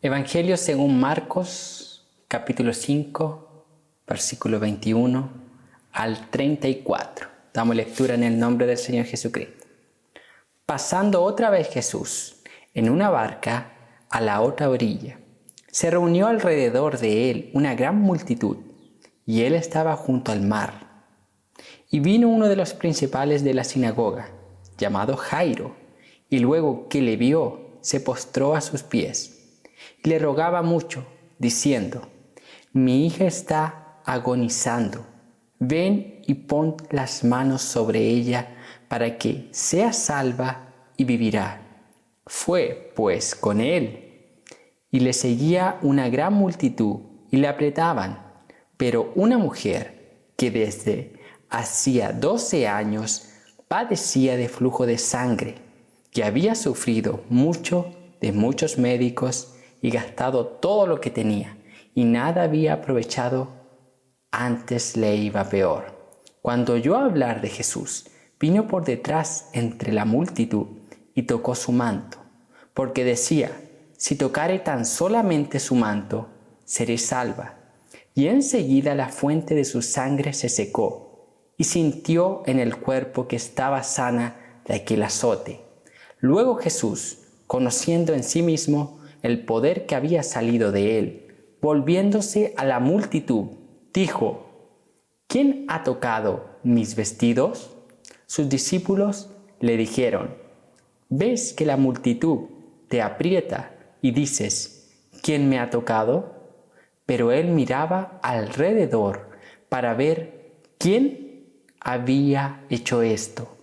Evangelio según Marcos, capítulo 5, versículo 21 al 34. Damos lectura en el nombre del Señor Jesucristo. Pasando otra vez Jesús en una barca a la otra orilla, se reunió alrededor de él una gran multitud, y él estaba junto al mar. Y vino uno de los principales de la sinagoga, llamado Jairo, y luego que le vio, se postró a sus pies, y le rogaba mucho, diciendo: Mi hija está agonizando, ven y pon las manos sobre ella, para que sea salva y vivirá. Fue, pues, con él, y le seguía una gran multitud, y le apretaban. Pero una mujer que desde hacía 12 años padecía de flujo de sangre, que había sufrido mucho de muchos médicos y gastado todo lo que tenía, y nada había aprovechado, antes le iba peor. Cuando oyó hablar de Jesús, vino por detrás entre la multitud y tocó su manto, porque decía: si tocare tan solamente su manto, seré salva. Y enseguida la fuente de su sangre se secó, y sintió en el cuerpo que estaba sana de aquel azote. Luego Jesús, conociendo en sí mismo el poder que había salido de él, volviéndose a la multitud, dijo: ¿Quién ha tocado mis vestidos? Sus discípulos le dijeron: ¿Ves que la multitud te aprieta y dices: ¿Quién me ha tocado? Pero él miraba alrededor para ver quién había hecho esto.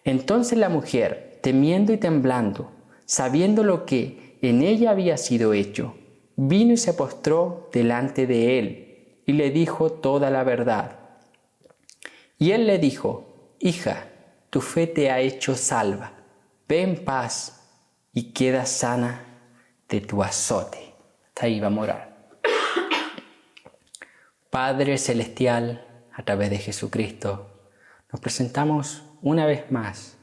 Entonces la mujer, temiendo y temblando, sabiendo lo que en ella había sido hecho, vino y se postró delante de él y le dijo toda la verdad. Y él le dijo: Hija, tu fe te ha hecho salva. Ve en paz y queda sana de tu azote. Hasta ahí vamos a orar. Padre Celestial, a través de Jesucristo, nos presentamos una vez más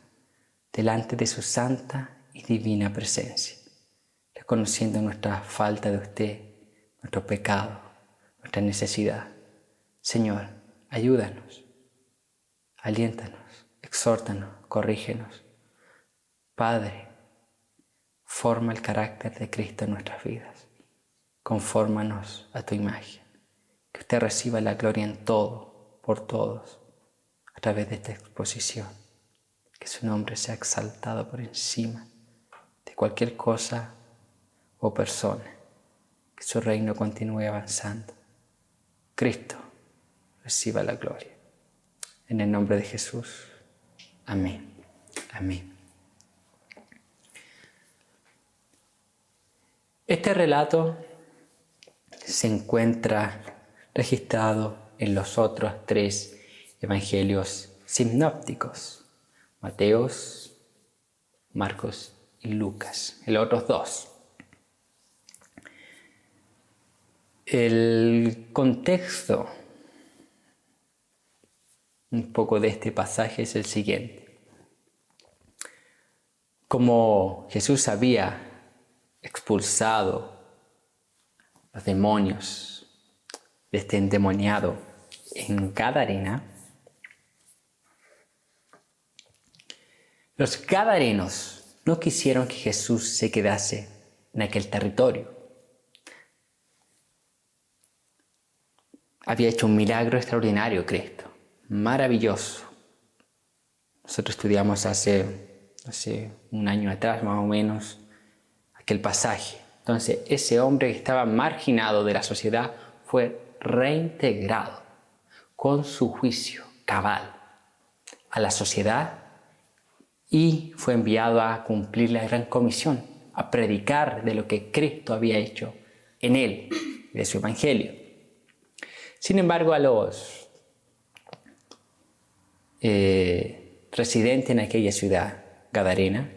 delante de su santa y divina presencia, reconociendo nuestra falta de usted, nuestro pecado, nuestra necesidad. Señor, ayúdanos, aliéntanos, exhórtanos, corrígenos. Padre, forma el carácter de Cristo en nuestras vidas. Confórmanos a tu imagen. Que usted reciba la gloria en todo, por todos, a través de esta exposición. Que su nombre sea exaltado por encima de cualquier cosa o persona. Que su reino continúe avanzando. Cristo reciba la gloria. En el nombre de Jesús. Amén. Amén. Este relato se encuentra registrado en los otros 3 evangelios sinópticos: Mateos, Marcos y Lucas, en los otros 2. El contexto un poco de este pasaje es el siguiente. Como Jesús había expulsado los demonios de este endemoniado en Gadarena, los gadarenos no quisieron que Jesús se quedase en aquel territorio. Había hecho un milagro extraordinario Cristo, maravilloso. Nosotros estudiamos hace un año atrás más o menos aquel pasaje. Entonces ese hombre que estaba marginado de la sociedad fue reintegrado con su juicio cabal a la sociedad y fue enviado a cumplir la gran comisión, a predicar de lo que Cristo había hecho en él, de su evangelio. Sin embargo, a los residentes en aquella ciudad gadarena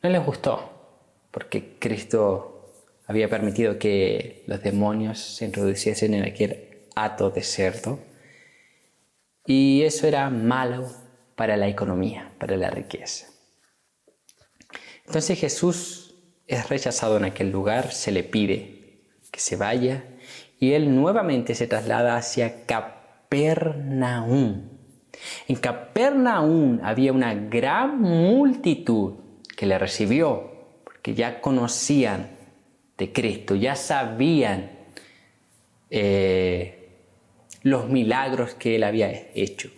no les gustó, porque Cristo había permitido que los demonios se introduciesen en aquel hato de cerdo, y eso era malo para la economía, para la riqueza. Entonces Jesús es rechazado en aquel lugar, se le pide que se vaya y él nuevamente se traslada hacia Capernaum. En Capernaum había una gran multitud que le recibió, porque ya conocían de Cristo, ya sabían los milagros que él había hecho.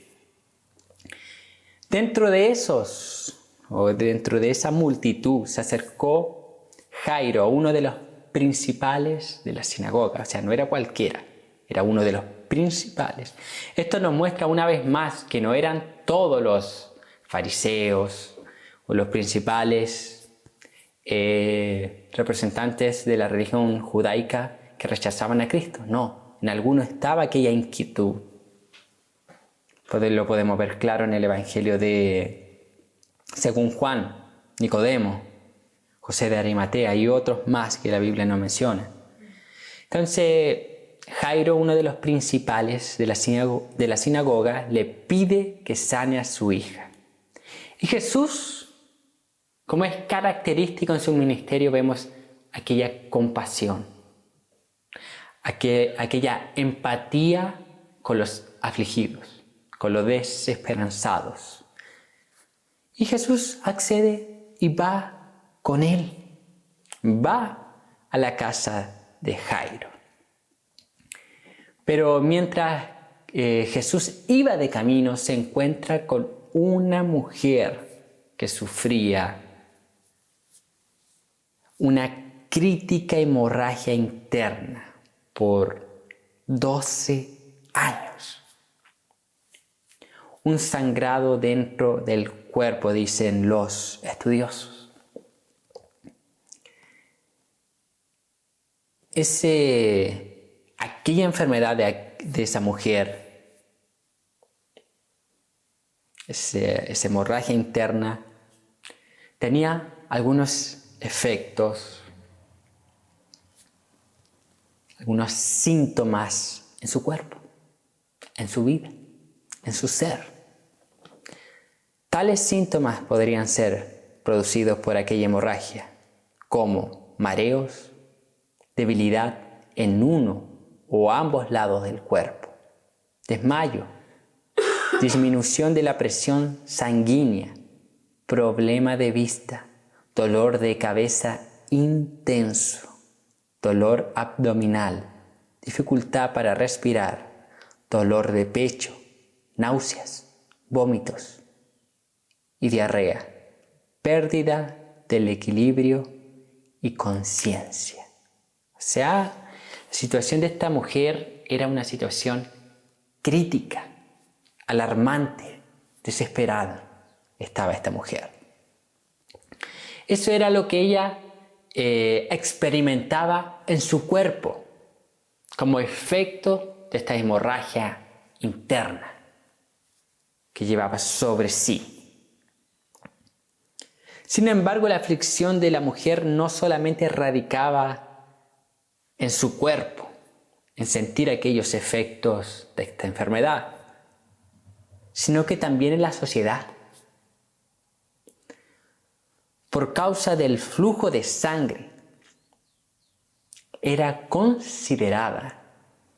Dentro de esa multitud se acercó Jairo, uno de los principales de la sinagoga. O sea, no era cualquiera, era uno de los principales. Esto nos muestra una vez más que no eran todos los fariseos o los principales representantes de la religión judaica que rechazaban a Cristo. No, en algunos estaba aquella inquietud. Lo podemos ver claro en el Evangelio según Juan, Nicodemo, José de Arimatea y otros más que la Biblia no menciona. Entonces, Jairo, uno de los principales de la sinagoga, le pide que sane a su hija. Y Jesús, como es característico en su ministerio, vemos aquella compasión, aquella empatía con los afligidos, con los desesperanzados. Y Jesús accede y va con él. Va a la casa de Jairo. Pero mientras Jesús iba de camino, se encuentra con una mujer que sufría una crítica hemorragia interna por 12 años. Un sangrado dentro del cuerpo, dicen los estudiosos. Aquella enfermedad de esa mujer, esa hemorragia interna, tenía algunos efectos, algunos síntomas en su cuerpo, en su vida, en su ser. Tales síntomas podrían ser producidos por aquella hemorragia, como mareos, debilidad en uno o ambos lados del cuerpo, desmayo, disminución de la presión sanguínea, problema de vista, dolor de cabeza intenso, dolor abdominal, dificultad para respirar, dolor de pecho, náuseas, vómitos y diarrea, pérdida del equilibrio y conciencia. O sea, la situación de esta mujer era una situación crítica, alarmante, desesperada estaba esta mujer. Eso era lo que ella experimentaba en su cuerpo como efecto de esta hemorragia interna que llevaba sobre sí. Sin embargo, la aflicción de la mujer no solamente radicaba en su cuerpo, en sentir aquellos efectos de esta enfermedad, sino que también en la sociedad. Por causa del flujo de sangre, era considerada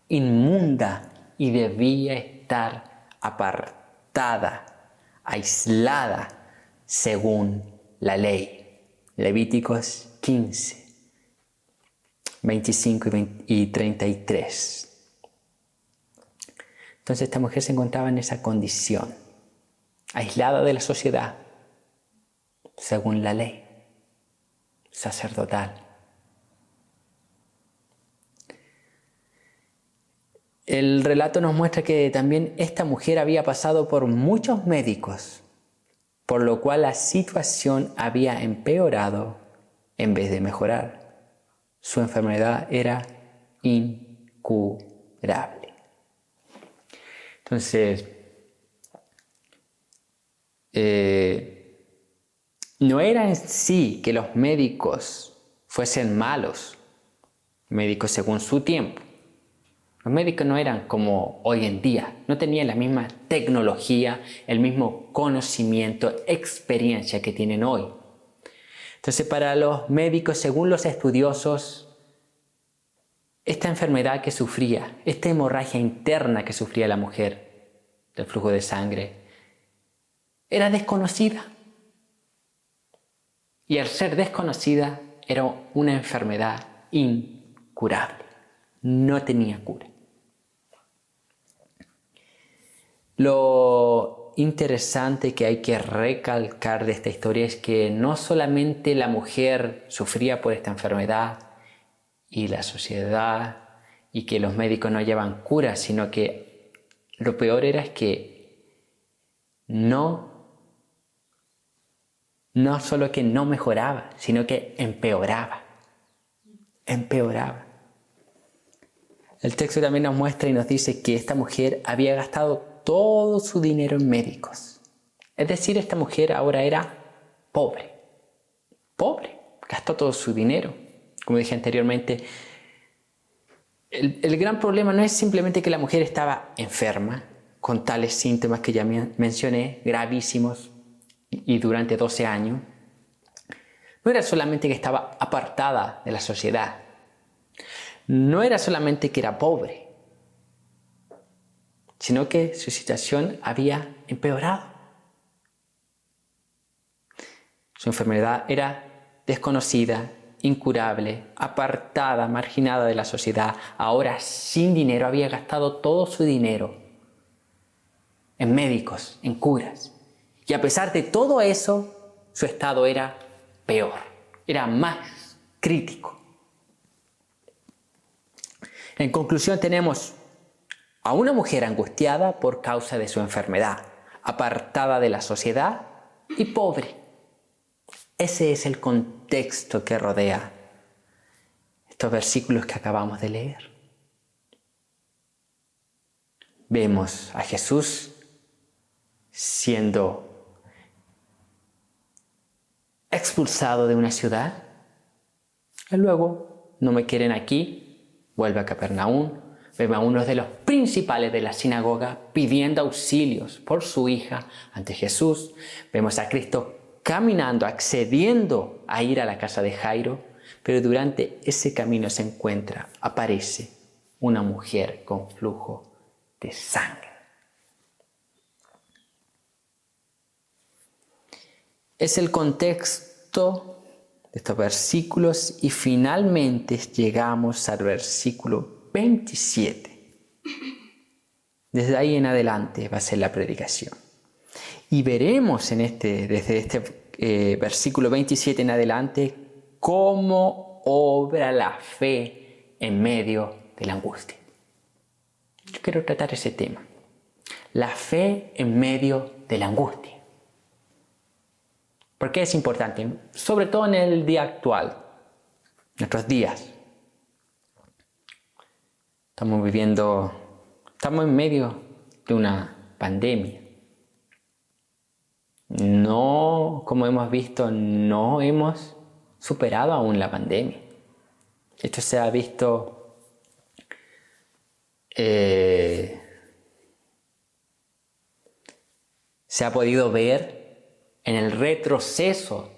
inmunda y debía estar apartada, aislada, según la ley. Levíticos 15, 25 y 33. Entonces esta mujer se encontraba en esa condición, aislada de la sociedad, según la ley sacerdotal. El relato nos muestra que también esta mujer había pasado por muchos médicos, por lo cual la situación había empeorado en vez de mejorar. Su enfermedad era incurable. Entonces, no era en sí que los médicos fuesen malos, médicos según su tiempo. Los médicos no eran como hoy en día, no tenían la misma tecnología, el mismo conocimiento, experiencia que tienen hoy. Entonces, para los médicos, según los estudiosos, esta enfermedad que sufría, esta hemorragia interna que sufría la mujer del flujo de sangre, era desconocida. Y al ser desconocida, era una enfermedad incurable. No tenía cura. Lo interesante que hay que recalcar de esta historia es que no solamente la mujer sufría por esta enfermedad y la sociedad y que los médicos no hallaban cura, sino que lo peor era que no solo que no mejoraba, sino que empeoraba. El texto también nos muestra y nos dice que esta mujer había gastado todo su dinero en médicos. Es decir, esta mujer ahora era pobre. Gastó todo su dinero. Como dije anteriormente, el gran problema no es simplemente que la mujer estaba enferma, con tales síntomas que ya mencioné, gravísimos, y durante 12 años. No era solamente que estaba apartada de la sociedad. No era solamente que era pobre, sino que su situación había empeorado. Su enfermedad era desconocida, incurable, apartada, marginada de la sociedad. Ahora, sin dinero, había gastado todo su dinero en médicos, en curas. Y a pesar de todo eso, su estado era peor, era más crítico. En conclusión, tenemos a una mujer angustiada por causa de su enfermedad, apartada de la sociedad y pobre. Ese es el contexto que rodea estos versículos que acabamos de leer. Vemos a Jesús siendo expulsado de una ciudad y luego no me quieren aquí, vuelve a Capernaum. Vemos a uno de los principales de la sinagoga pidiendo auxilios por su hija ante Jesús. Vemos a Cristo caminando, accediendo a ir a la casa de Jairo, pero durante ese camino aparece una mujer con flujo de sangre. Es el contexto de estos versículos y finalmente llegamos al versículo 27. Desde ahí en adelante va a ser la predicación. Y veremos desde este versículo 27 en adelante cómo obra la fe en medio de la angustia. Yo quiero tratar ese tema. La fe en medio de la angustia. ¿Por qué es importante? Sobre todo en el día actual, nuestros días. Estamos en medio de una pandemia. No, como hemos visto, no hemos superado aún la pandemia. Esto se ha visto se ha podido ver en el retroceso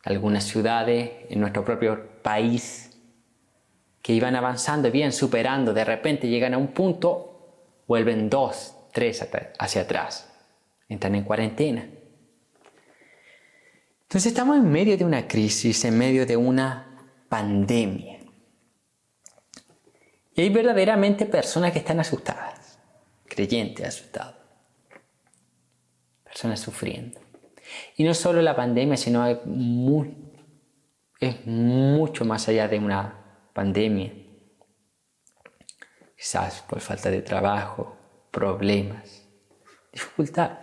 de algunas ciudades en nuestro propio país que iban avanzando bien, superando, de repente llegan a un punto, vuelven 2, 3 hacia atrás, entran en cuarentena. Entonces estamos en medio de una crisis, en medio de una pandemia. Y hay verdaderamente personas que están asustadas, creyentes asustados, personas sufriendo. Y no solo la pandemia, sino es mucho más allá de una pandemia. Quizás por falta de trabajo, problemas, dificultad,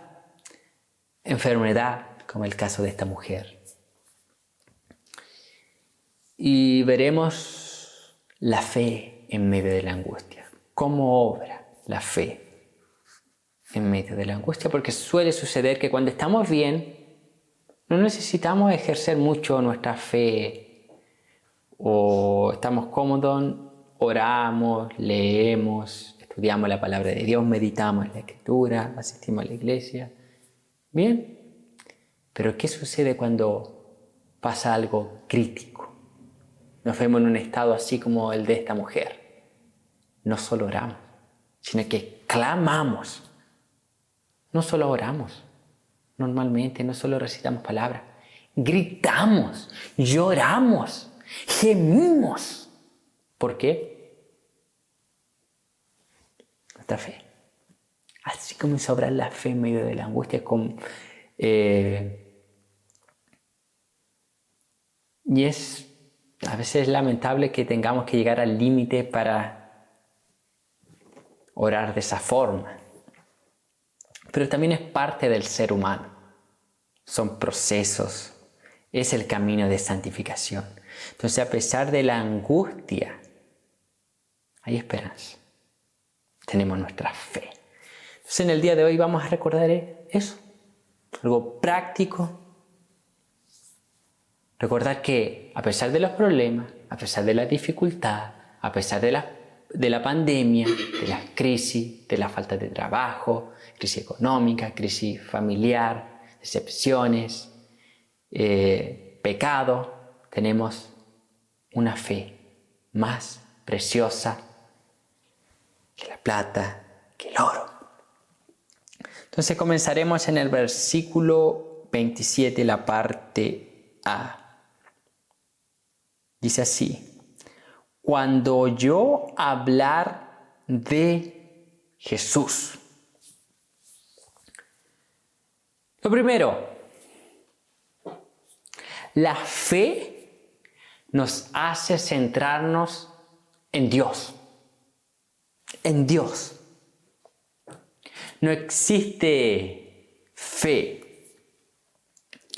enfermedad, como el caso de esta mujer. Y veremos la fe en medio de la angustia. ¿Cómo obra la fe en medio de la angustia? Porque suele suceder que cuando estamos bien, no necesitamos ejercer mucho nuestra fe o estamos cómodos, oramos, leemos, estudiamos la palabra de Dios, meditamos en la Escritura, asistimos a la iglesia. Bien, pero ¿qué sucede cuando pasa algo crítico. Nos vemos en un estado así como el de esta mujer. No solo oramos, sino que clamamos. No solo oramos, normalmente, no solo recitamos palabras. Gritamos, lloramos, gemimos. ¿Por qué? Nuestra fe. Así comienza a obrar la fe en medio de la angustia. Y a veces es lamentable que tengamos que llegar al límite para orar de esa forma. Pero también es parte del ser humano. Son procesos. Es el camino de santificación. Entonces, a pesar de la angustia, hay esperanza. Tenemos nuestra fe. Entonces, en el día de hoy vamos a recordar eso. Algo práctico. Recordar que a pesar de los problemas, a pesar de la dificultad, a pesar de la pandemia, de las crisis, de la falta de trabajo, crisis económica, crisis familiar, decepciones, pecado, tenemos una fe más preciosa que la plata, que el oro. Entonces comenzaremos en el versículo 27, la parte A. Dice así: cuando oyó hablar de Jesús. Lo primero, la fe nos hace centrarnos en Dios. En Dios. No existe fe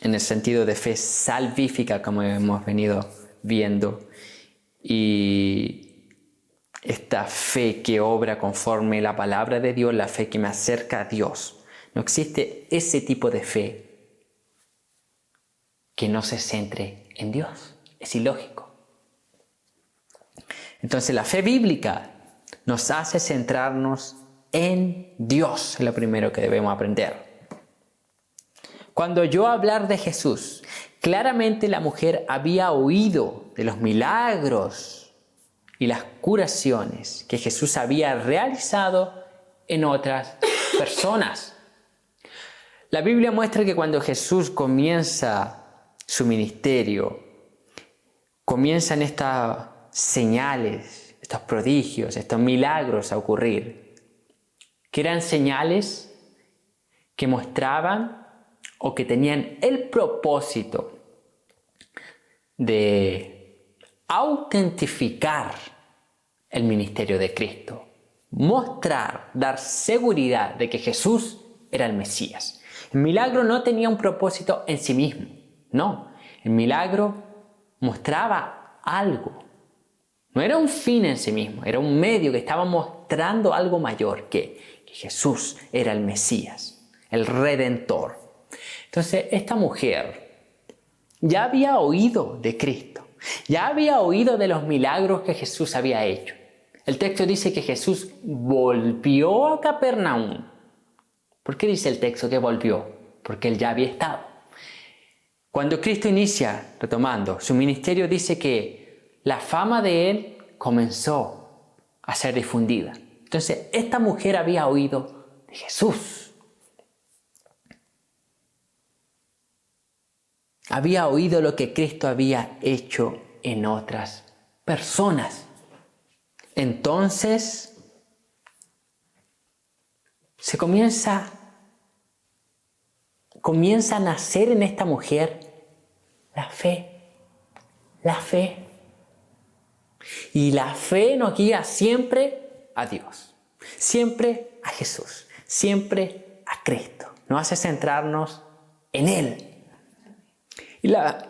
en el sentido de fe salvífica como hemos venido viendo, y esta fe que obra conforme la palabra de Dios, la fe que me acerca a Dios. No existe ese tipo de fe que no se centre en Dios. Es ilógico. Entonces la fe bíblica nos hace centrarnos en Dios, es lo primero que debemos aprender. Cuando oyó hablar de Jesús, claramente la mujer había oído de los milagros y las curaciones que Jesús había realizado en otras personas. La Biblia muestra que cuando Jesús comienza su ministerio, comienzan estas señales, estos prodigios, estos milagros a ocurrir, que eran señales que mostraban o que tenían el propósito de autentificar el ministerio de Cristo, mostrar, dar seguridad de que Jesús era el Mesías. El milagro no tenía un propósito en sí mismo, no. El milagro mostraba algo. No era un fin en sí mismo, era un medio que estaba mostrando algo mayor, que Jesús era el Mesías, el Redentor. Entonces, esta mujer ya había oído de Cristo, ya había oído de los milagros que Jesús había hecho. El texto dice que Jesús volvió a Capernaum. ¿Por qué dice el texto que volvió? Porque él ya había estado. Cuando Cristo inicia, retomando, su ministerio, dice que la fama de él comenzó a ser difundida. Entonces, esta mujer había oído de Jesús. Había oído lo que Cristo había hecho en otras personas. Entonces, comienza a nacer en esta mujer la fe. La fe. Y la fe nos guía siempre a Dios, siempre a Jesús, siempre a Cristo. Nos hace centrarnos en Él. Y la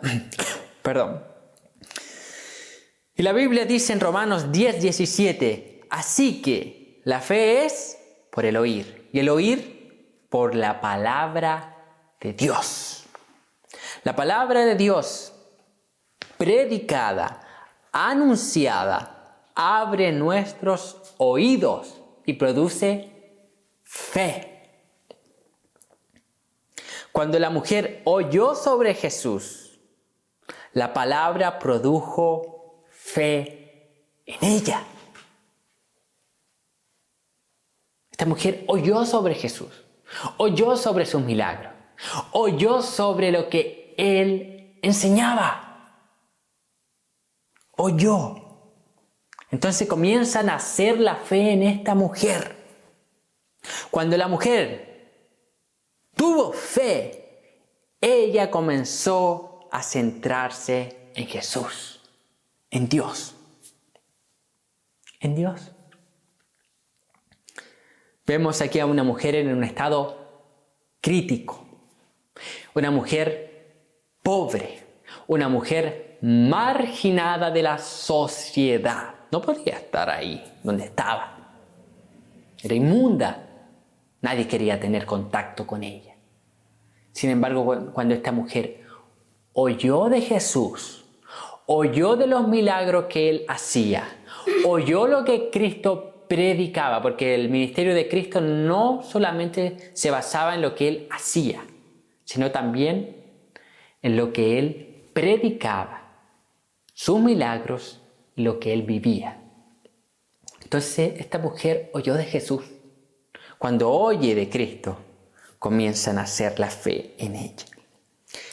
Biblia dice en Romanos 10:17, así que la fe es por el oír, y el oír por la palabra de Dios. La palabra de Dios predicada, anunciada, abre nuestros oídos y produce fe. Cuando la mujer oyó sobre Jesús, La palabra produjo fe en ella. Esta mujer oyó sobre Jesús, oyó sobre sus milagros, oyó sobre lo que Él enseñaba. Oyó. Entonces comienza a nacer la fe en esta mujer. Cuando la mujer tuvo fe, ella comenzó a centrarse en Jesús, en Dios. En Dios. Vemos aquí a una mujer en un estado crítico, una mujer pobre, una mujer marginada de la sociedad. No podía estar ahí donde estaba. Era inmunda. Nadie quería tener contacto con ella. Sin embargo, cuando esta mujer oyó de Jesús, oyó de los milagros que Él hacía, oyó lo que Cristo predicaba, porque el ministerio de Cristo no solamente se basaba en lo que Él hacía, sino también en lo que Él predicaba, sus milagros y lo que Él vivía. Entonces esta mujer oyó de Jesús. Cuando oye de Cristo, comienza a nacer la fe en ella.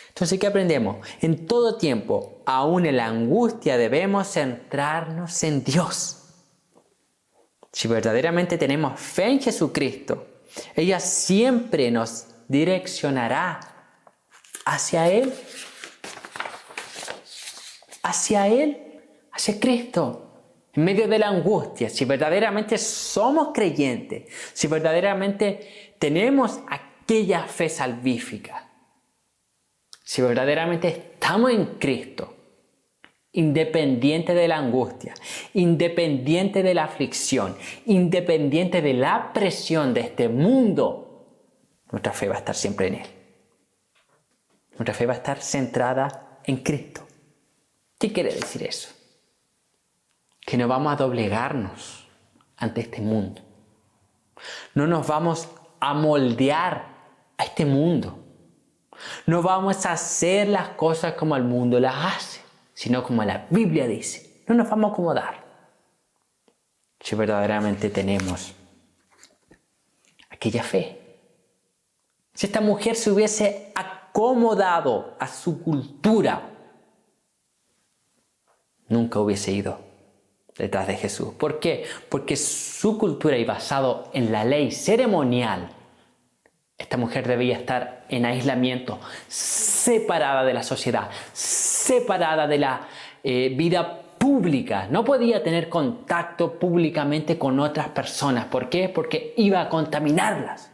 Entonces, ¿qué aprendemos? En todo tiempo, aún en la angustia, debemos centrarnos en Dios. Si verdaderamente tenemos fe en Jesucristo, ella siempre nos direccionará hacia Él. Hacia Él, hacia Cristo. En medio de la angustia, si verdaderamente somos creyentes, si verdaderamente tenemos aquella fe salvífica, si verdaderamente estamos en Cristo, independiente de la angustia, independiente de la aflicción, independiente de la presión de este mundo, nuestra fe va a estar siempre en Él. Nuestra fe va a estar centrada en Cristo. ¿Qué quiere decir eso? Que no vamos a doblegarnos ante este mundo. No nos vamos a moldear a este mundo. No vamos a hacer las cosas como el mundo las hace, sino como la Biblia dice. No nos vamos a acomodar. Si verdaderamente tenemos aquella fe. Si esta mujer se hubiese acomodado a su cultura, nunca hubiese ido detrás de Jesús. ¿Por qué? Porque su cultura y basado en la ley ceremonial, esta mujer debía estar en aislamiento, separada de la sociedad, separada de la vida pública. No podía tener contacto públicamente con otras personas. ¿Por qué? Porque iba a contaminarlas.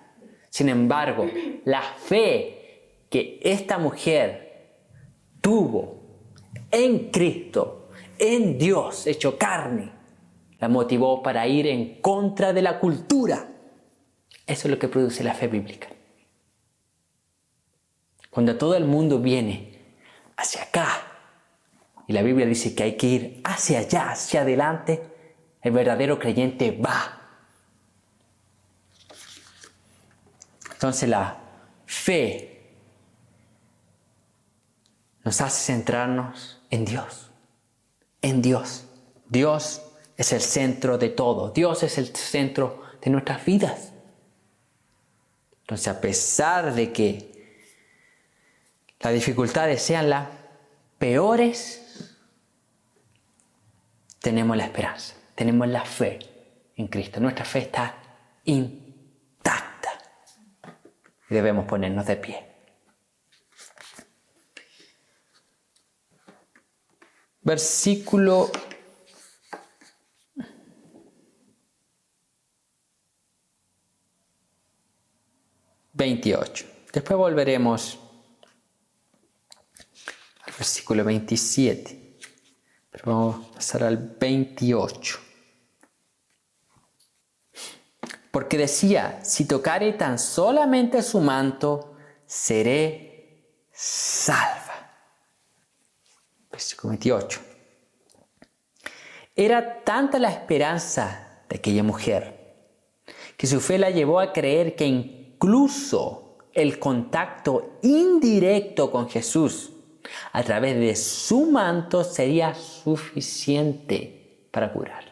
Sin embargo, la fe que esta mujer tuvo en Cristo, en Dios hecho carne, la motivó para ir en contra de la cultura. Eso es lo que produce la fe bíblica. Cuando todo el mundo viene hacia acá y la Biblia dice que hay que ir hacia allá, hacia adelante, el verdadero creyente va. Entonces la fe nos hace centrarnos en Dios. En Dios. Dios es el centro de todo. Dios es el centro de nuestras vidas. Entonces, a pesar de que las dificultades sean las peores, tenemos la esperanza, tenemos la fe en Cristo. Nuestra fe está intacta y debemos ponernos de pie. Versículo 28. Después volveremos al versículo 27. Pero vamos a pasar al 28. Porque decía, si tocare tan solamente su manto, seré salva. Versículo 28. Era tanta la esperanza de aquella mujer que su fe la llevó a creer que incluso el contacto indirecto con Jesús a través de su manto sería suficiente para curarla.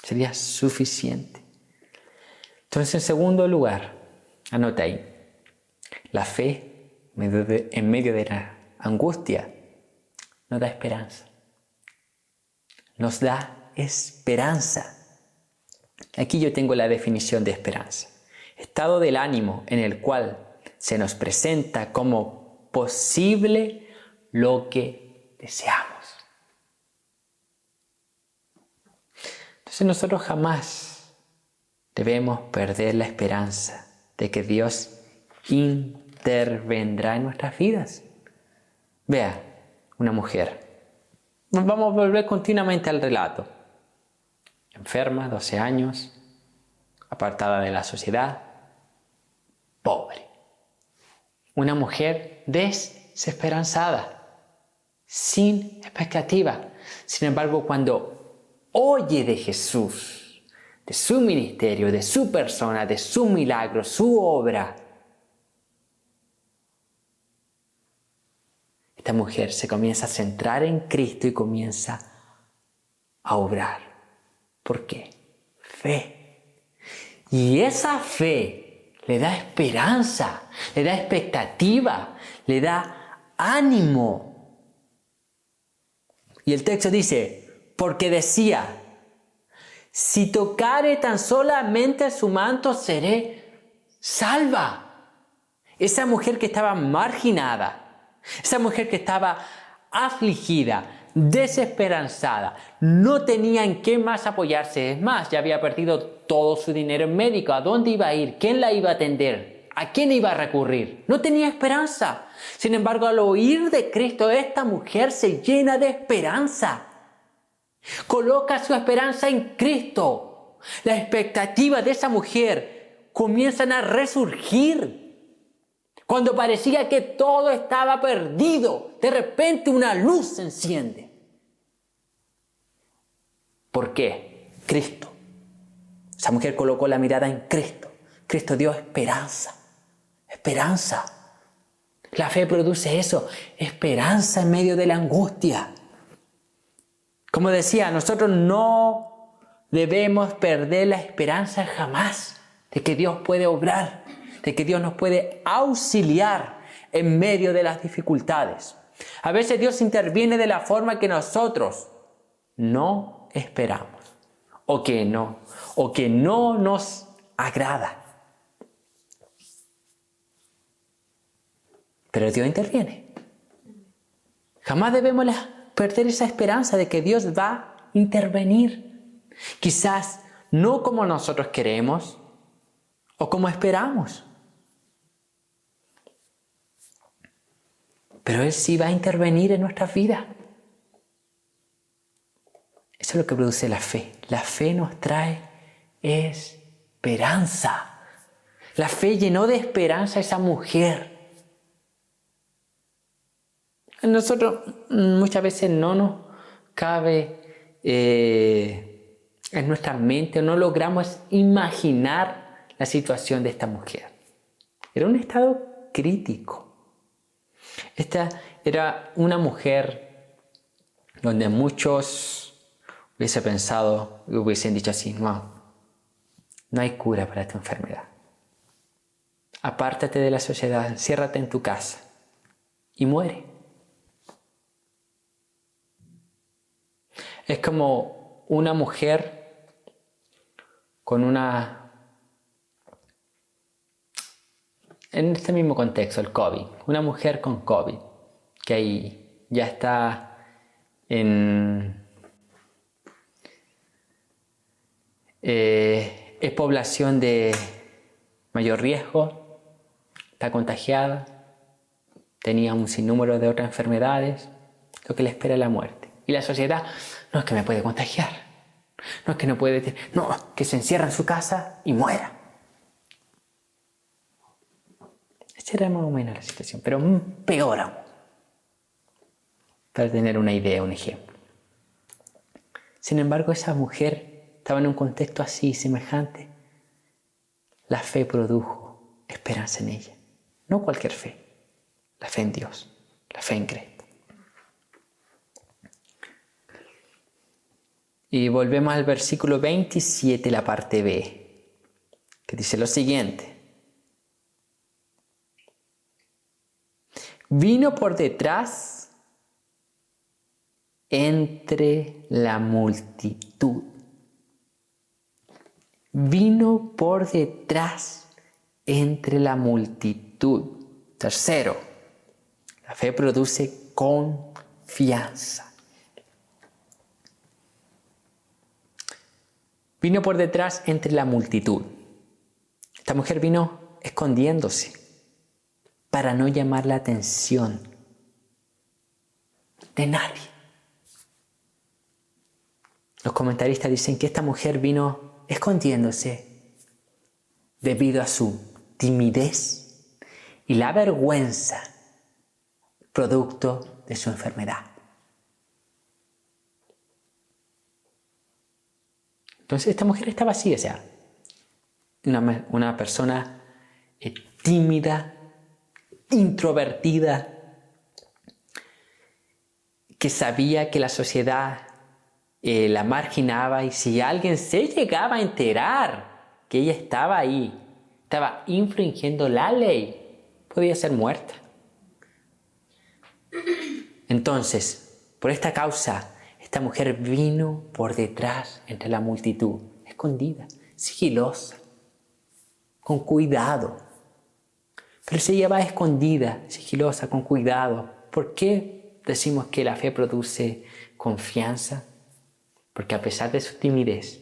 Sería suficiente. Entonces, en segundo lugar, anota ahí, la fe en medio de la angustia nos da esperanza. Nos da esperanza. Aquí yo tengo la definición de esperanza. Estado del ánimo en el cual se nos presenta como posible lo que deseamos. Entonces nosotros jamás debemos perder la esperanza de que Dios intervendrá en nuestras vidas. Vea, una mujer. Vamos a volver continuamente al relato. Enferma, 12 años, apartada de la sociedad, pobre. Una mujer desesperanzada, sin expectativa. Sin embargo, cuando oye de Jesús, de su ministerio, de su persona, de su milagro, su obra, esta mujer se comienza a centrar en Cristo y comienza a obrar. ¿Por qué? Fe. Y esa fe le da esperanza, le da expectativa, le da ánimo. Y el texto dice, porque decía, si tocare tan solamente su manto, seré salva. Esa mujer que estaba marginada, esa mujer que estaba afligida, desesperanzada, no tenía en qué más apoyarse. Es más, ya había perdido todo su dinero en médico. ¿A dónde iba a ir? ¿Quién la iba a atender? ¿A quién iba a recurrir? No tenía esperanza. Sin embargo, al oír de Cristo, esta mujer se llena de esperanza. Coloca su esperanza en Cristo. La expectativa de esa mujer comienzan a resurgir. Cuando parecía que todo estaba perdido, de repente una luz se enciende. ¿Por qué? Cristo. Esa mujer colocó la mirada en Cristo. Cristo dio esperanza. Esperanza. La fe produce eso. Esperanza en medio de la angustia. Como decía, nosotros no debemos perder la esperanza jamás de que Dios puede obrar, de que Dios nos puede auxiliar en medio de las dificultades. A veces Dios interviene de la forma que nosotros no esperamos o que no nos agrada. Pero Dios interviene. Jamás debemos perder esa esperanza de que Dios va a intervenir. Quizás no como nosotros queremos o como esperamos. Pero Él sí va a intervenir en nuestras vidas. Eso es lo que produce la fe. La fe nos trae esperanza. La fe llenó de esperanza a esa mujer. Nosotros muchas veces no nos cabe en nuestra mente, no logramos imaginar la situación de esta mujer. Era un estado crítico. Esta era una mujer donde muchos hubiesen pensado y hubiesen dicho así, no hay cura para esta enfermedad. Apártate de la sociedad, enciérrate en tu casa y muere. Es como una mujer en este mismo contexto, el COVID, una mujer con COVID, que ahí ya está es población de mayor riesgo, está contagiada, tenía un sinnúmero de otras enfermedades, lo que le espera es la muerte. Y la sociedad, no es que me puede contagiar, no es que no puede, no, que se encierra en su casa y muera. Esa era más o menos la situación, pero peor aún, para tener una idea, un ejemplo. Sin embargo, esa mujer estaba en un contexto así, semejante. La fe produjo esperanza en ella. No cualquier fe. La fe en Dios. La fe en Cristo. Y volvemos al versículo 27, la parte B, que dice lo siguiente. Vino por detrás entre la multitud. Vino por detrás entre la multitud. Tercero, la fe produce confianza. Vino por detrás entre la multitud. Esta mujer vino escondiéndose para no llamar la atención de nadie. Los comentaristas dicen que esta mujer vino escondiéndose debido a su timidez y la vergüenza producto de su enfermedad. Entonces esta mujer estaba así, o sea, una persona tímida, introvertida, que sabía que la sociedad la marginaba, y si alguien se llegaba a enterar que ella estaba ahí, estaba infringiendo la ley, podía ser muerta. Entonces, por esta causa, esta mujer vino por detrás entre la multitud, escondida, sigilosa, con cuidado. Pero si ella va escondida, sigilosa, con cuidado, ¿por qué decimos que la fe produce confianza? Porque a pesar de su timidez,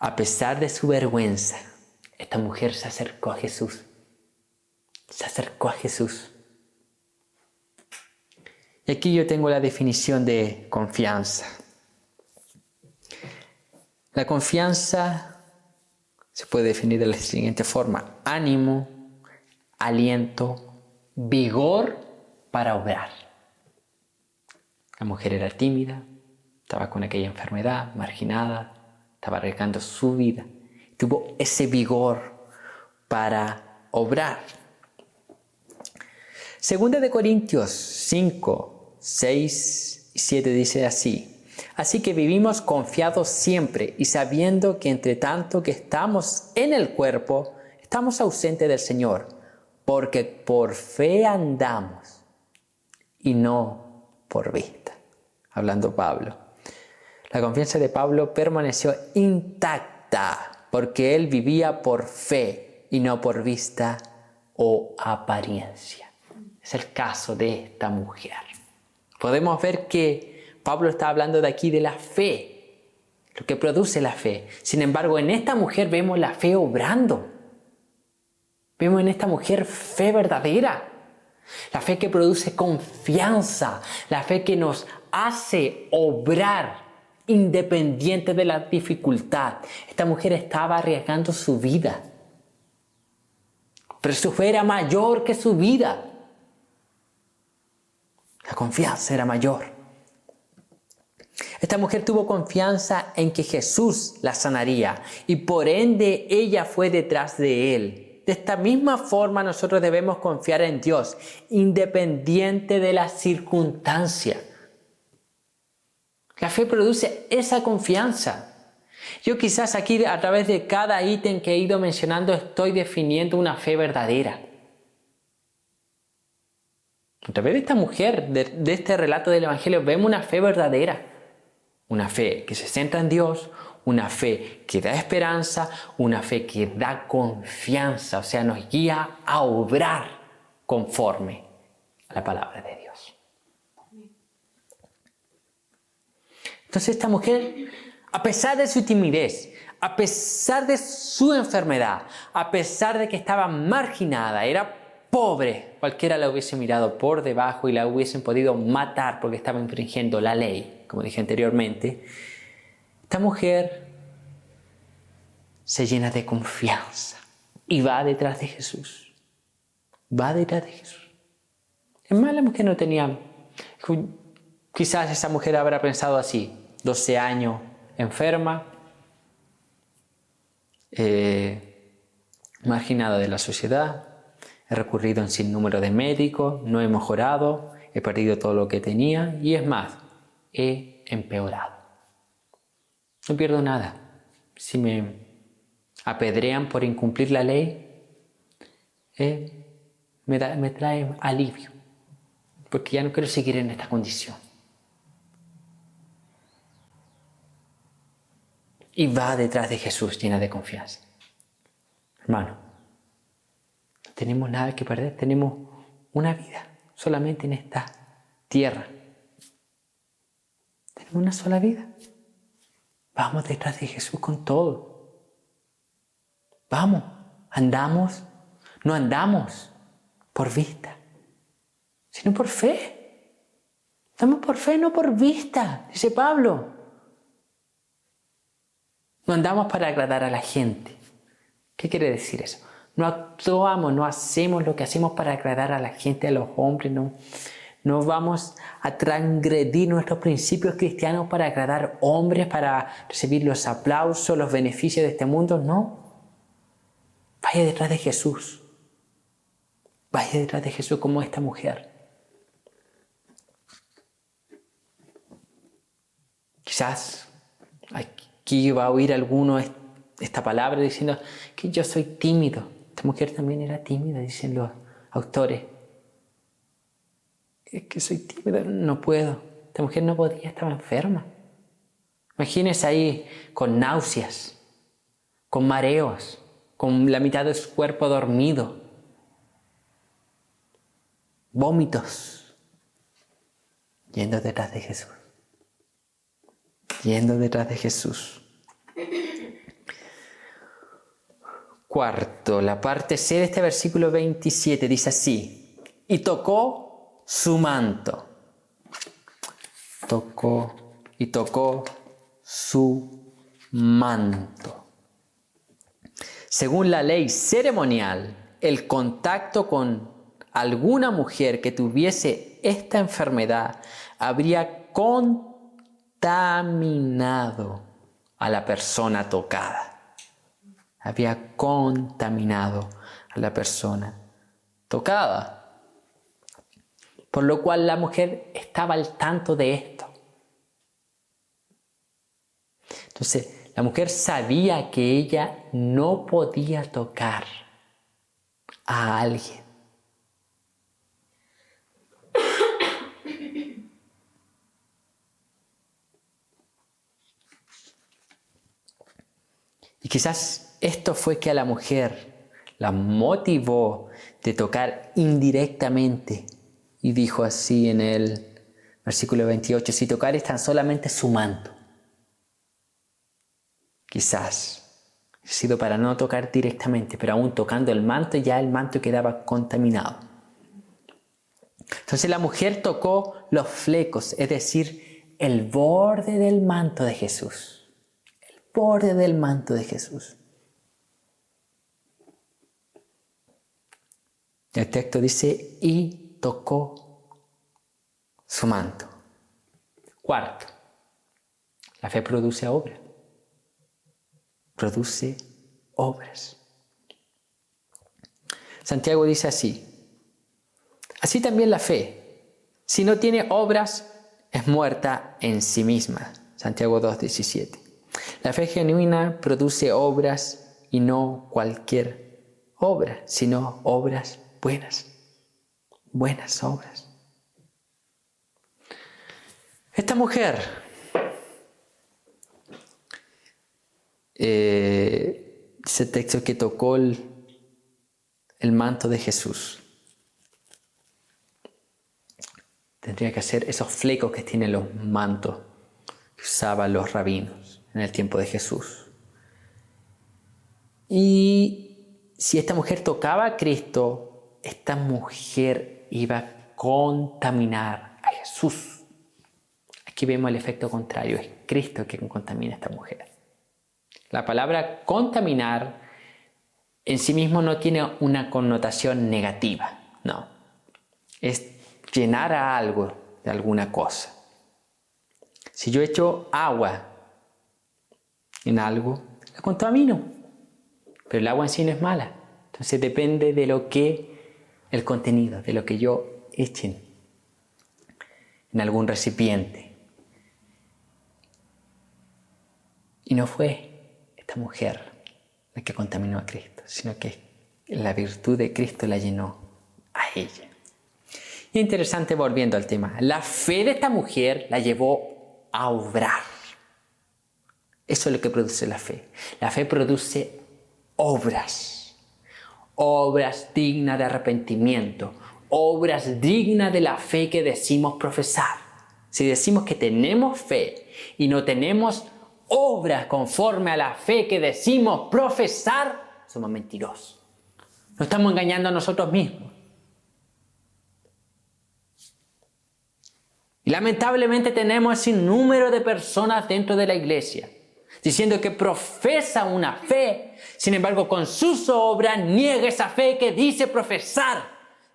a pesar de su vergüenza, esta mujer se acercó a Jesús. Se acercó a Jesús. Y aquí yo tengo la definición de confianza. La confianza se puede definir de la siguiente forma: ánimo, aliento, vigor para obrar. La mujer era tímida, estaba con aquella enfermedad, marginada, estaba arriesgando su vida. Tuvo ese vigor para obrar. Segunda de Corintios 5, 6 y 7 dice así: así que vivimos confiados siempre y sabiendo que entre tanto que estamos en el cuerpo, estamos ausentes del Señor, porque por fe andamos y no por vista. Hablando Pablo. La confianza de Pablo permaneció intacta porque él vivía por fe y no por vista o apariencia. Es el caso de esta mujer. Podemos ver que Pablo está hablando de aquí de la fe, lo que produce la fe. Sin embargo, en esta mujer vemos la fe obrando. Vemos en esta mujer fe verdadera. La fe que produce confianza. La fe que nos hace obrar independiente de la dificultad. Esta mujer estaba arriesgando su vida. Pero su fe era mayor que su vida. La confianza era mayor. Esta mujer tuvo confianza en que Jesús la sanaría y por ende ella fue detrás de él. De esta misma forma nosotros debemos confiar en Dios, independiente de las circunstancias. La fe produce esa confianza. Yo quizás aquí a través de cada ítem que he ido mencionando estoy definiendo una fe verdadera. A través de esta mujer, de este relato del Evangelio, vemos una fe verdadera. Una fe que se centra en Dios, una fe que da esperanza, una fe que da confianza, o sea, nos guía a obrar conforme a la palabra de Dios. Entonces esta mujer, a pesar de su timidez, a pesar de su enfermedad, a pesar de que estaba marginada, era pobre, cualquiera la hubiese mirado por debajo y la hubiesen podido matar porque estaba infringiendo la ley, como dije anteriormente, esta mujer se llena de confianza y va detrás de Jesús. Va detrás de Jesús. Es más, la mujer no tenía... Quizás esa mujer habrá pensado así: 12 años enferma, marginada de la sociedad, he recurrido a un sinnúmero de médicos, no he mejorado, he perdido todo lo que tenía y es más, he empeorado. No pierdo nada. Si me apedrean por incumplir la ley, me trae alivio, porque ya no quiero seguir en esta condición. Y va detrás de Jesús llena de confianza. Hermano, no tenemos nada que perder, tenemos una vida solamente en esta tierra. Tenemos una sola vida. Vamos detrás de Jesús con todo. Vamos, no andamos por vista, sino por fe. Andamos por fe, no por vista, dice Pablo. No andamos para agradar a la gente. ¿Qué quiere decir eso? No actuamos, no hacemos lo que hacemos para agradar a la gente, a los hombres. No vamos a transgredir nuestros principios cristianos para agradar hombres, para recibir los aplausos, los beneficios de este mundo. No. Vaya detrás de Jesús. Vaya detrás de Jesús como esta mujer. Quizás aquí va a oír alguno esta palabra diciendo que yo soy tímido. Esta mujer también era tímida, dicen los autores. Es que soy tímida, no puedo. Esta mujer no podía, estaba enferma. Imagínense ahí con náuseas, con mareos, con la mitad de su cuerpo dormido, vómitos, yendo detrás de Jesús. Yendo detrás de Jesús. Cuarto, la parte C de este versículo 27 dice así: y tocó su manto. Tocó su manto. Según la ley ceremonial, el contacto con alguna mujer que tuviese esta enfermedad habría contaminado a la persona tocada. Había contaminado a la persona tocada. Por lo cual la mujer estaba al tanto de esto. Entonces, la mujer sabía que ella no podía tocar a alguien. Y quizás esto fue que a la mujer la motivó de tocar indirectamente. Y dijo así en el versículo 28, si tocares tan solamente su manto. Quizás ha sido para no tocar directamente, pero aún tocando el manto, ya el manto quedaba contaminado. Entonces la mujer tocó los flecos, es decir, el borde del manto de Jesús. Borde del manto de Jesús. El texto dice, y tocó su manto. Cuarto, la fe produce obras. Produce obras. Santiago dice así, así también la fe, si no tiene obras, es muerta en sí misma. Santiago 2:17. La fe genuina produce obras y no cualquier obra, sino obras buenas. Buenas obras. Esta mujer dice el texto que tocó el manto de Jesús. Tendría que hacer esos flecos que tienen los mantos que usaban los rabinos en el tiempo de Jesús. Y si esta mujer tocaba a Cristo, esta mujer iba a contaminar a Jesús. Aquí vemos el efecto contrario, es Cristo quien contamina a esta mujer. La palabra contaminar en sí mismo no tiene una connotación negativa, no. Es llenar a algo de alguna cosa. Si yo echo agua en algo, la contamino. Pero el agua en sí no es mala. Entonces depende de lo que el contenido de lo que yo eche en algún recipiente. Y no fue esta mujer la que contaminó a Cristo, sino que la virtud de Cristo la llenó a ella. Y interesante, volviendo al tema, la fe de esta mujer la llevó a obrar. Eso es lo que produce la fe. La fe produce obras. Obras dignas de arrepentimiento. Obras dignas de la fe que decimos profesar. Si decimos que tenemos fe y no tenemos obras conforme a la fe que decimos profesar, somos mentirosos. Nos estamos engañando a nosotros mismos. Y lamentablemente tenemos ese número de personas dentro de la iglesia diciendo que profesa una fe, sin embargo con sus obras niega esa fe que dice profesar.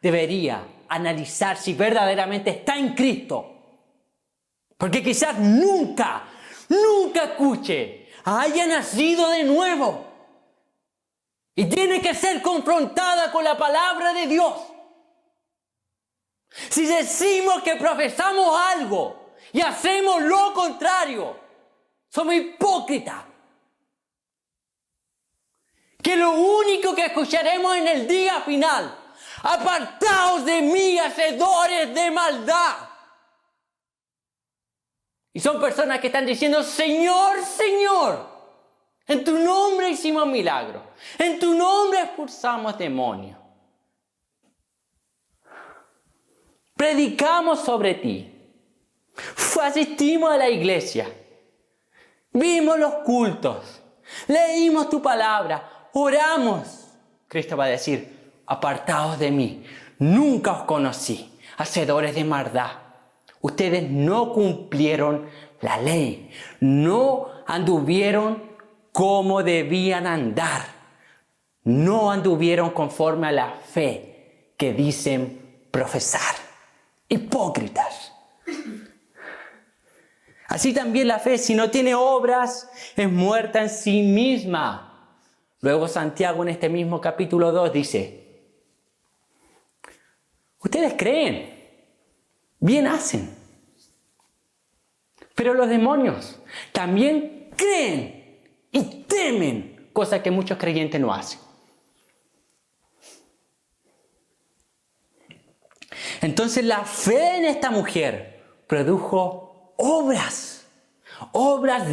Debería analizar si verdaderamente está en Cristo. Porque quizás nunca escuche, haya nacido de nuevo. Y tiene que ser confrontada con la palabra de Dios. Si decimos que profesamos algo y hacemos lo contrario, somos hipócritas. Que lo único que escucharemos en el día final: apartaos de mí, hacedores de maldad. Y son personas que están diciendo: Señor, Señor, en tu nombre hicimos milagros, en tu nombre expulsamos demonios, predicamos sobre ti, asistimos a la iglesia, vimos los cultos, leímos tu palabra, oramos. Cristo va a decir: apartaos de mí, nunca os conocí, hacedores de maldad. Ustedes no cumplieron la ley, no anduvieron como debían andar, no anduvieron conforme a la fe que dicen profesar. Hipócritas. Así también la fe, si no tiene obras, es muerta en sí misma. Luego Santiago en este mismo capítulo 2 dice: ustedes creen, bien hacen, pero los demonios también creen y temen, cosa que muchos creyentes no hacen. Entonces la fe en esta mujer produjo obras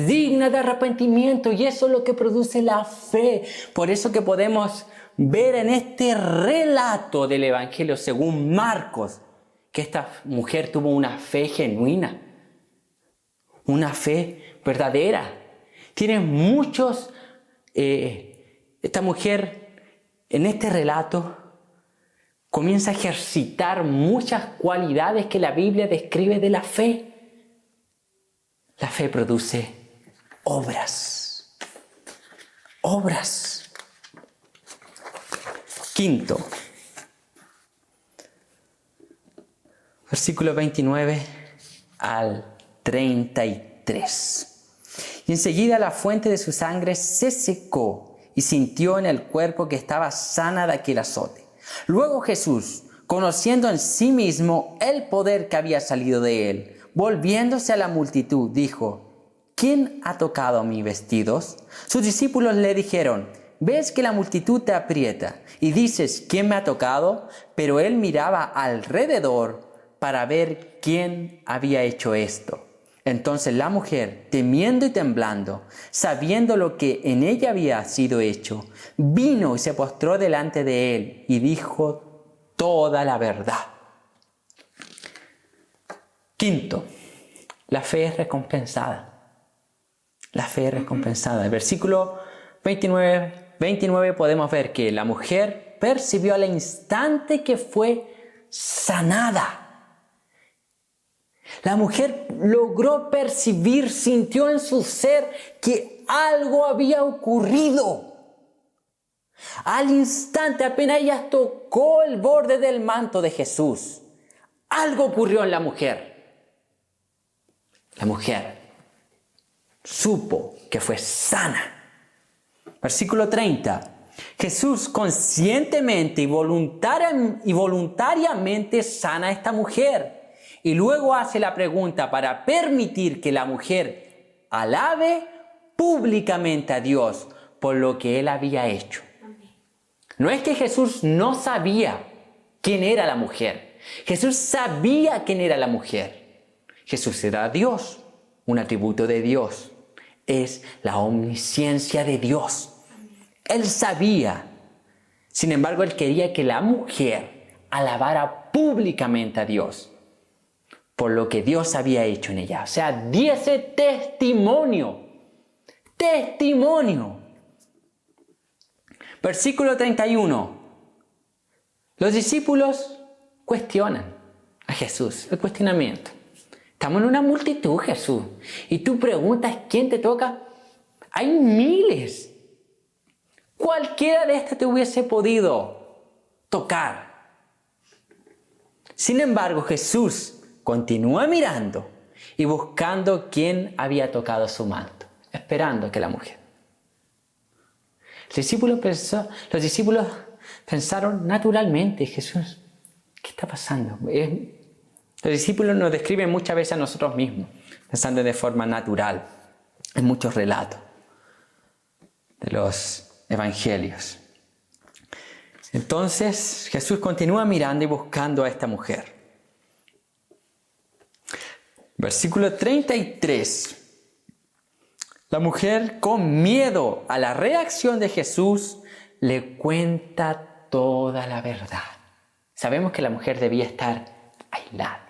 dignas de arrepentimiento, y eso es lo que produce la fe. Por eso que podemos ver en este relato del Evangelio según Marcos que esta mujer tuvo una fe genuina, una fe verdadera. Tiene muchos, esta mujer en este relato comienza a ejercitar muchas cualidades que la Biblia describe de la fe. La fe produce obras. Obras. Quinto, versículo 29 al 33. Y enseguida la fuente de su sangre se secó y sintió en el cuerpo que estaba sana de aquel azote. Luego Jesús, conociendo en sí mismo el poder que había salido de él, volviéndose a la multitud, dijo: ¿quién ha tocado mis vestidos? Sus discípulos le dijeron: ¿ves que la multitud te aprieta y dices: ¿quién me ha tocado? Pero él miraba alrededor para ver quién había hecho esto. Entonces la mujer, temiendo y temblando, sabiendo lo que en ella había sido hecho, vino y se postró delante de él y dijo toda la verdad. Quinto, la fe es recompensada. La fe es recompensada. En el versículo 29 podemos ver que la mujer percibió al instante que fue sanada. La mujer logró percibir, sintió en su ser que algo había ocurrido. Al instante, apenas ella tocó el borde del manto de Jesús, algo ocurrió en la mujer. La mujer supo que fue sana. Versículo 30. Jesús conscientemente y voluntariamente sana a esta mujer. Y luego hace la pregunta para permitir que la mujer alabe públicamente a Dios por lo que él había hecho. No es que Jesús no sabía quién era la mujer. Jesús sabía quién era la mujer. Jesús era Dios, un atributo de Dios. Es la omnisciencia de Dios. Él sabía. Sin embargo, él quería que la mujer alabara públicamente a Dios por lo que Dios había hecho en ella. O sea, diese testimonio. Testimonio. Versículo 31. Los discípulos cuestionan a Jesús. El cuestionamiento. Estamos en una multitud, Jesús. Y tú preguntas quién te toca. Hay miles. Cualquiera de estas te hubiese podido tocar. Sin embargo, Jesús continúa mirando y buscando quién había tocado su manto, esperando que la mujer. Los discípulos pensaron naturalmente, Jesús, ¿qué está pasando? Los discípulos nos describen muchas veces a nosotros mismos, pensando de forma natural, en muchos relatos de los evangelios. Entonces Jesús continúa mirando y buscando a esta mujer. Versículo 33. La mujer, con miedo a la reacción de Jesús, le cuenta toda la verdad. Sabemos que la mujer debía estar aislada.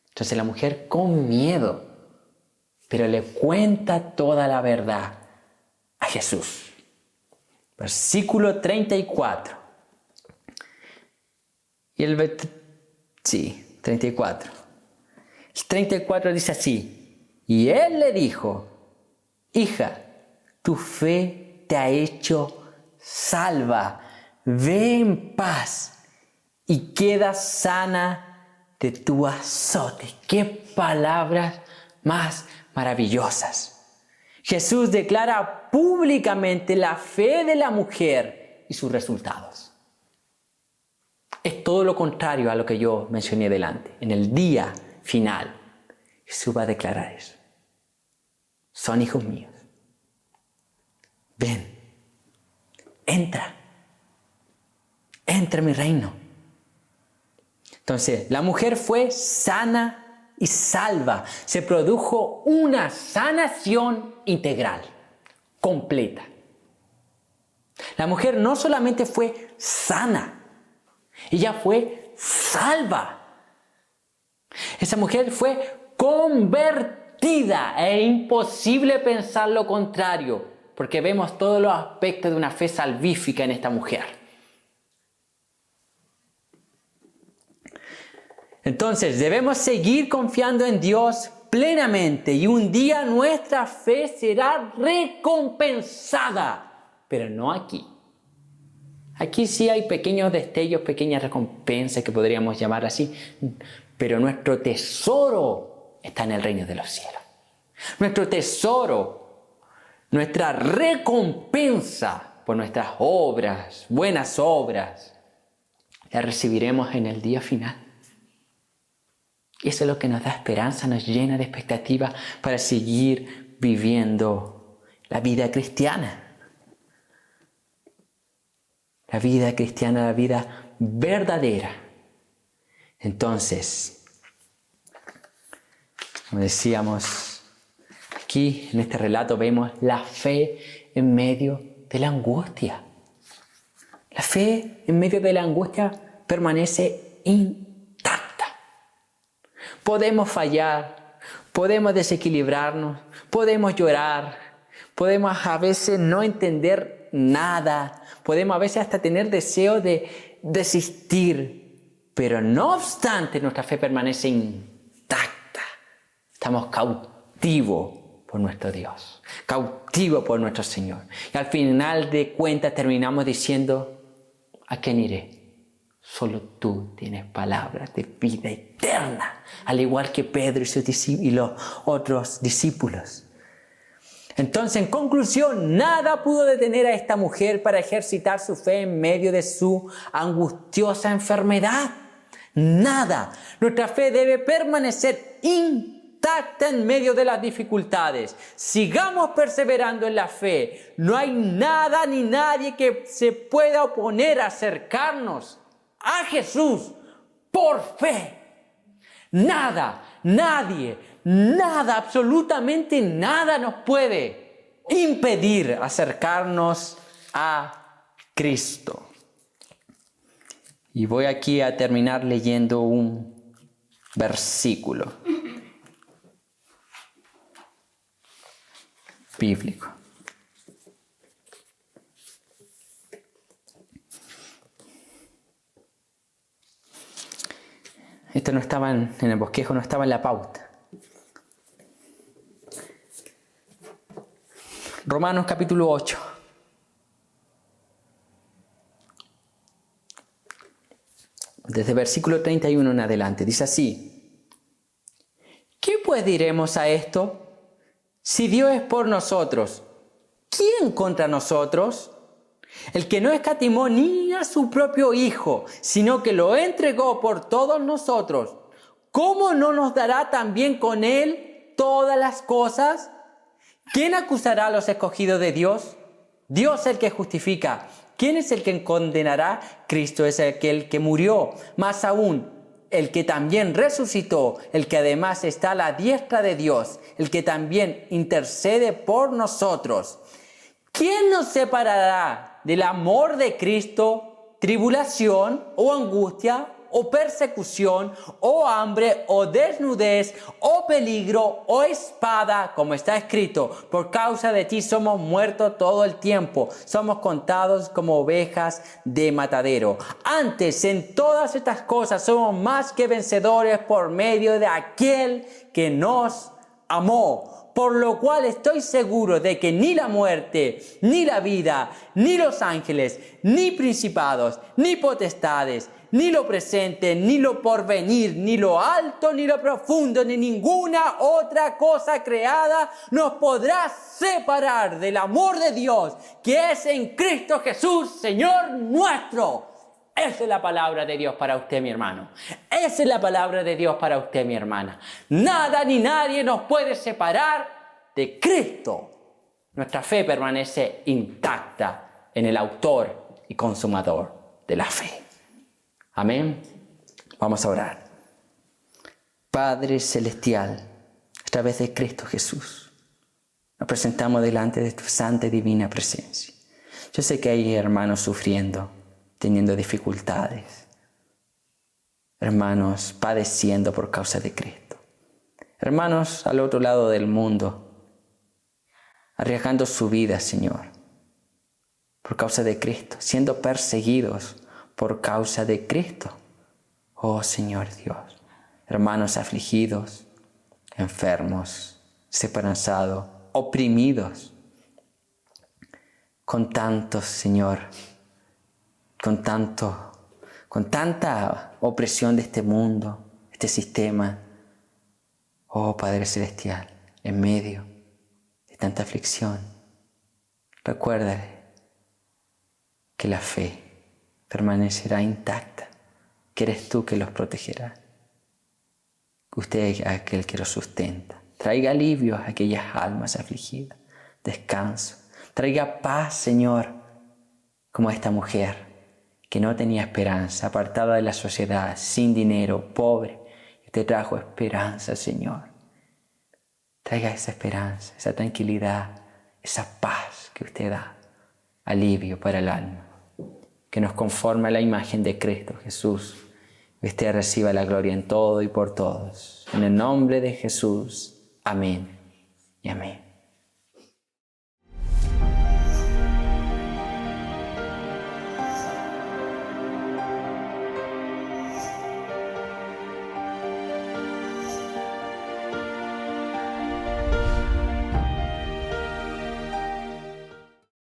Entonces la mujer con miedo, pero le cuenta toda la verdad a Jesús. Versículo 34. Y 34. El 34 dice así. Y él le dijo: hija, tu fe te ha hecho salva. Ve en paz y queda sana de tu azote. ¡Qué palabras más maravillosas! Jesús declara públicamente la fe de la mujer y sus resultados. Es todo lo contrario a lo que yo mencioné delante. En el día final, Jesús va a declarar eso. Son hijos míos. Ven, entra en mi reino. Entonces, la mujer fue sana y salva. Se produjo una sanación integral, completa. La mujer no solamente fue sana, ella fue salva. Esa mujer fue convertida. Es imposible pensar lo contrario, porque vemos todos los aspectos de una fe salvífica en esta mujer. Entonces, debemos seguir confiando en Dios plenamente y un día nuestra fe será recompensada, pero no aquí. Aquí sí hay pequeños destellos, pequeñas recompensas que podríamos llamar así, pero nuestro tesoro está en el reino de los cielos. Nuestro tesoro, nuestra recompensa por nuestras obras, buenas obras, la recibiremos en el día final. Y eso es lo que nos da esperanza, nos llena de expectativa para seguir viviendo la vida cristiana. La vida cristiana, la vida verdadera. Entonces, como decíamos, aquí en este relato vemos la fe en medio de la angustia. La fe en medio de la angustia permanece intacta. Podemos fallar, podemos desequilibrarnos, podemos llorar, podemos a veces no entender nada, podemos a veces hasta tener deseo de desistir, pero no obstante nuestra fe permanece intacta. Estamos cautivos por nuestro Dios, cautivos por nuestro Señor. Y al final de cuentas terminamos diciendo: ¿a quién iré? Solo tú tienes palabras de vida eterna, al igual que Pedro y los otros discípulos. Entonces, en conclusión, nada pudo detener a esta mujer para ejercitar su fe en medio de su angustiosa enfermedad. Nada. Nuestra fe debe permanecer intacta en medio de las dificultades. Sigamos perseverando en la fe. No hay nada ni nadie que se pueda oponer a acercarnos a Jesús por fe. Nada, nadie, nada, absolutamente nada nos puede impedir acercarnos a Cristo. Y voy aquí a terminar leyendo un versículo bíblico. Esto no estaba en el bosquejo, no estaba en la pauta. Romanos capítulo 8. Desde versículo 31 en adelante, dice así: ¿Qué pues diremos a esto? Si Dios es por nosotros, ¿quién contra nosotros? El que no escatimó ni a su propio Hijo, sino que lo entregó por todos nosotros, ¿cómo no nos dará también con Él todas las cosas? ¿Quién acusará a los escogidos de Dios? Dios es el que justifica. ¿Quién es el que condenará? Cristo es aquel que murió, más aún, el que también resucitó, el que además está a la diestra de Dios, el que también intercede por nosotros. ¿Quién nos separará del amor de Cristo? ¿Tribulación o angustia o persecución o hambre o desnudez o peligro o espada? Como está escrito, por causa de ti somos muertos todo el tiempo, somos contados como ovejas de matadero. Antes, en todas estas cosas somos más que vencedores por medio de aquel que nos amó. Por lo cual estoy seguro de que ni la muerte, ni la vida, ni los ángeles, ni principados, ni potestades, ni lo presente, ni lo porvenir, ni lo alto, ni lo profundo, ni ninguna otra cosa creada nos podrá separar del amor de Dios que es en Cristo Jesús, Señor nuestro. Esa es la palabra de Dios para usted, mi hermano. Esa es la palabra de Dios para usted, mi hermana. Nada ni nadie nos puede separar de Cristo. Nuestra fe permanece intacta en el autor y consumador de la fe. Amén. Vamos a orar. Padre Celestial, a través de Cristo Jesús, nos presentamos delante de tu santa y divina presencia. Yo sé que hay hermanos sufriendo, teniendo dificultades, hermanos padeciendo por causa de Cristo, hermanos al otro lado del mundo, arriesgando su vida, Señor, por causa de Cristo, siendo perseguidos por causa de Cristo. Oh Señor Dios, hermanos afligidos, enfermos, desesperanzados, oprimidos, con tantos, Señor, con tanta opresión de este mundo, este sistema. Oh Padre Celestial, en medio de tanta aflicción, recuérdale que la fe permanecerá intacta, que eres tú que los protegerá. Usted es aquel que los sustenta. Traiga alivio a aquellas almas afligidas, descanso. Traiga paz, Señor, como a esta mujer que no tenía esperanza, apartada de la sociedad, sin dinero, pobre. Y te trajo esperanza, Señor. Traiga esa esperanza, esa tranquilidad, esa paz que usted da, alivio para el alma, que nos conforme a la imagen de Cristo Jesús. Que usted reciba la gloria en todo y por todos. En el nombre de Jesús. Amén y amén.